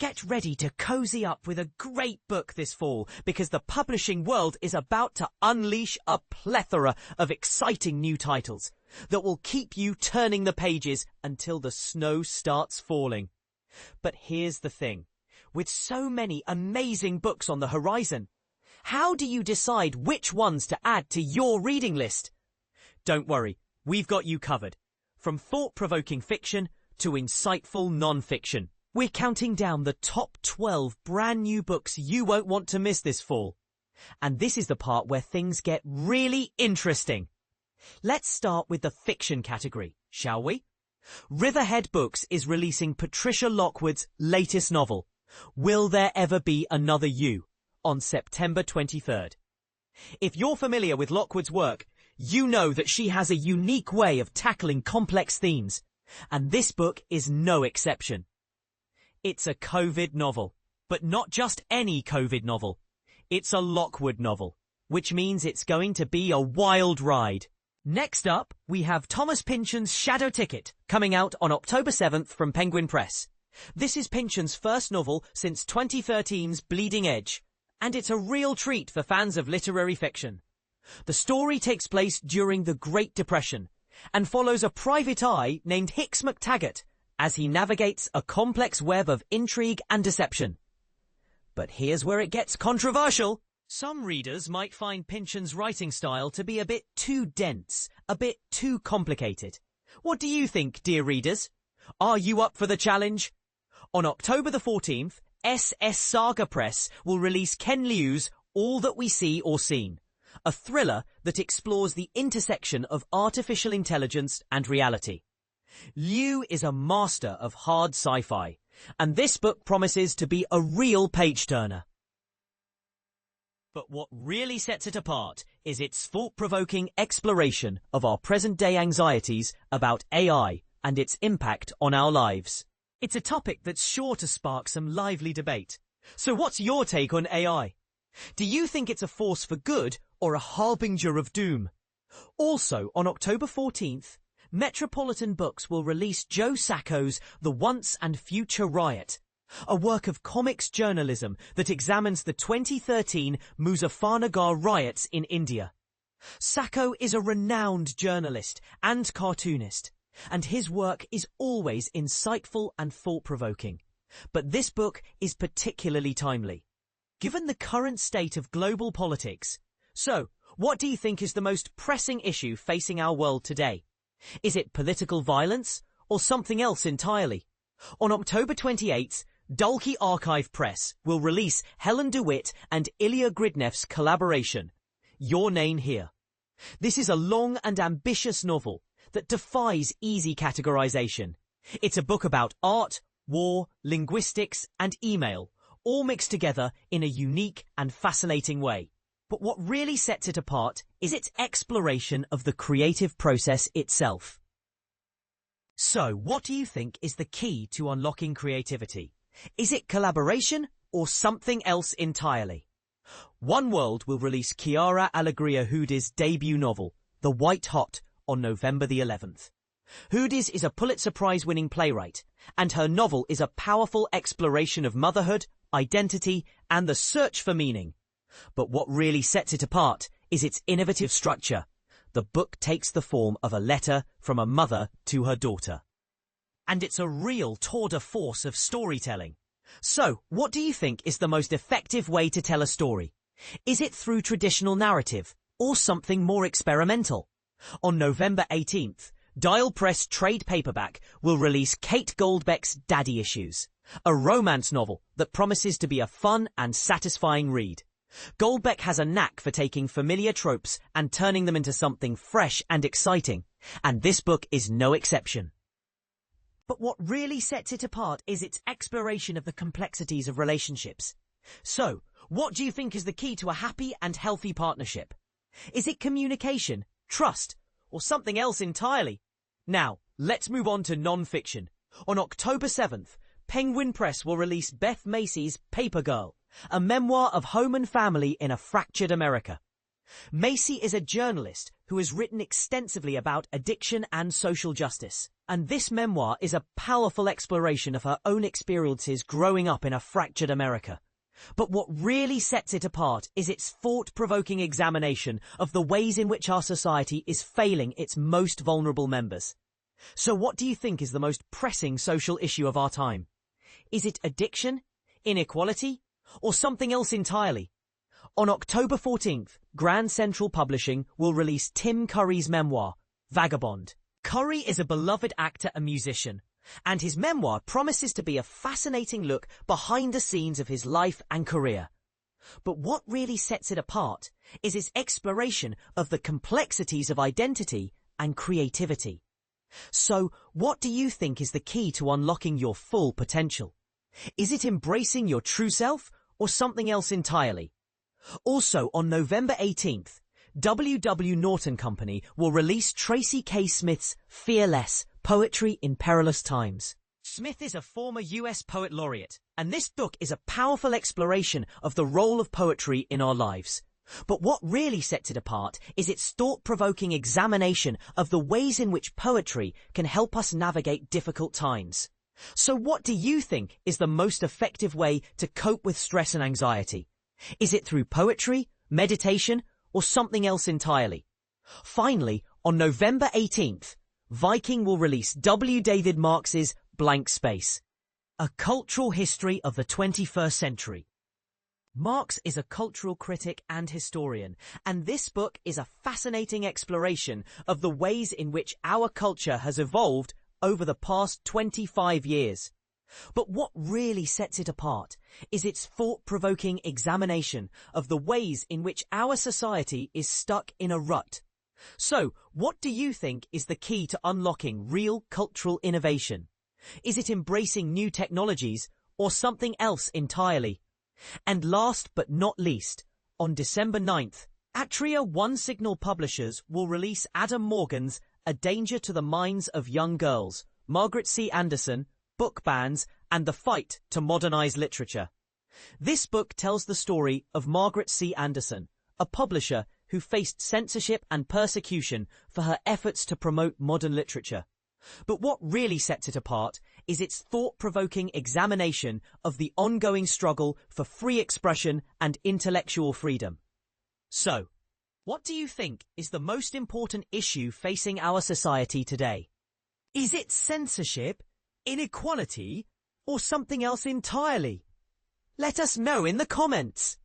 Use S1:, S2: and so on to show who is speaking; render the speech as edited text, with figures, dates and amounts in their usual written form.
S1: Get ready to cozy up with a great book this fall because the publishing world is about to unleash a plethora of exciting new titles that will keep you turning the pages until the snow starts falling. But here's the thing. With so many amazing books on the horizon, how do you decide which ones to add to your reading list? Don't worry, we've got you covered. From thought-provoking fiction to insightful non-fiction. We're counting down the top 12 brand new books you won't want to miss this fall. And this is the part where things get really interesting. Let's start with the fiction category, shall we? Riverhead Books is releasing Patricia Lockwood's latest novel, Will There Ever Be Another You, on September 23rd. If you're familiar with Lockwood's work, you know that she has a unique way of tackling complex themes, and this book is no exception. It's a COVID novel, but not just any COVID novel. It's a Lockwood novel, which means it's going to be a wild ride. Next up, we have Thomas Pynchon's Shadow Ticket, coming out on October 7th from Penguin Press. This is Pynchon's first novel since 2013's Bleeding Edge, and it's a real treat for fans of literary fiction. The story takes place during the Great Depression, and follows a private eye named Hicks McTaggart, as he navigates a complex web of intrigue and deception. But here's where it gets controversial. Some readers might find Pynchon's writing style to be a bit too dense, a bit too complicated. What do you think, dear readers? Are you up for the challenge? On October the 14th, SS Saga Press will release Ken Liu's All That We See or Seen, a thriller that explores the intersection of artificial intelligence and reality. Liu is a master of hard sci-fi, and this book promises to be a real page-turner. But what really sets it apart is its thought-provoking exploration of our present-day anxieties about AI and its impact on our lives. It's a topic that's sure to spark some lively debate. So what's your take on AI? Do you think it's a force for good or a harbinger of doom? Also, on October 14th, Metropolitan Books will release Joe Sacco's The Once and Future Riot, a work of comics journalism that examines the 2013 Muzaffarnagar riots in India. Sacco is a renowned journalist and cartoonist, and his work is always insightful and thought-provoking. But this book is particularly timely, given the current state of global politics. So, what do you think is the most pressing issue facing our world today? Is it political violence or something else entirely? On October 28th, Dalkey Archive Press will release Helen DeWitt and Ilya Gridnev's collaboration, Your Name Here. This is a long and ambitious novel that defies easy categorization. It's a book about art, war, linguistics, and email, all mixed together in a unique and fascinating way. But what really sets it apart is its exploration of the creative process itself. So, what do you think is the key to unlocking creativity? Is it collaboration or something else entirely? One World will release Chiara Allegria Hudi's debut novel, The White Hot, on November the 11th. Hudi's is a Pulitzer Prize-winning playwright, and her novel is a powerful exploration of motherhood, identity, and the search for meaning. But what really sets it apart is its innovative structure. The book takes the form of a letter from a mother to her daughter. And it's a real tour de force of storytelling. So, what do you think is the most effective way to tell a story? Is it through traditional narrative or something more experimental? On November 18th, Dial Press trade paperback will release Kate Goldbeck's Daddy Issues, a romance novel that promises to be a fun and satisfying read. Goldbeck has a knack for taking familiar tropes and turning them into something fresh and exciting, and this book is no exception. But what really sets it apart is its exploration of the complexities of relationships. So, what do you think is the key to a happy and healthy partnership? Is it communication, trust, or something else entirely? Now, let's move on to non-fiction. On October 7th, Penguin Press will release Beth Macy's Paper Girl, a memoir of home and family in a fractured America. Macy is a journalist who has written extensively about addiction and social justice. And this memoir is a powerful exploration of her own experiences growing up in a fractured America. But what really sets it apart is its thought-provoking examination of the ways in which our society is failing its most vulnerable members. So what do you think is the most pressing social issue of our time? Is it addiction, inequality, or something else entirely? On October 14th, Grand Central Publishing will release Tim Curry's memoir, Vagabond. Curry is a beloved actor and musician, and his memoir promises to be a fascinating look behind the scenes of his life and career. But what really sets it apart is its exploration of the complexities of identity and creativity. So, what do you think is the key to unlocking your full potential? Is it embracing your true self or something else entirely? Also, on November 18th, W.W. Norton Company will release Tracy K. Smith's Fearless, Poetry in Perilous Times. Smith is a former U.S. Poet Laureate, and this book is a powerful exploration of the role of poetry in our lives. But what really sets it apart is its thought-provoking examination of the ways in which poetry can help us navigate difficult times. So what do you think is the most effective way to cope with stress and anxiety? Is it through poetry, meditation, or something else entirely? Finally, on November 18th, Viking will release W. David Marks's Blank Space, a cultural history of the 21st century. Marks is a cultural critic and historian, and this book is a fascinating exploration of the ways in which our culture has evolved over the past 25 years. But what really sets it apart is its thought-provoking examination of the ways in which our society is stuck in a rut. So, what do you think is the key to unlocking real cultural innovation? Is it embracing new technologies or something else entirely? And last but not least, on December 9th, Atria One Signal Publishers will release Adam Morgan's A Danger to the Minds of Young Girls, Margaret C. Anderson, Book Bans, and the Fight to Modernize Literature. This book tells the story of Margaret C. Anderson, a publisher who faced censorship and persecution for her efforts to promote modern literature. But what really sets it apart is its thought-provoking examination of the ongoing struggle for free expression and intellectual freedom. So, what do you think is the most important issue facing our society today? Is it censorship, inequality, or something else entirely? Let us know in the comments.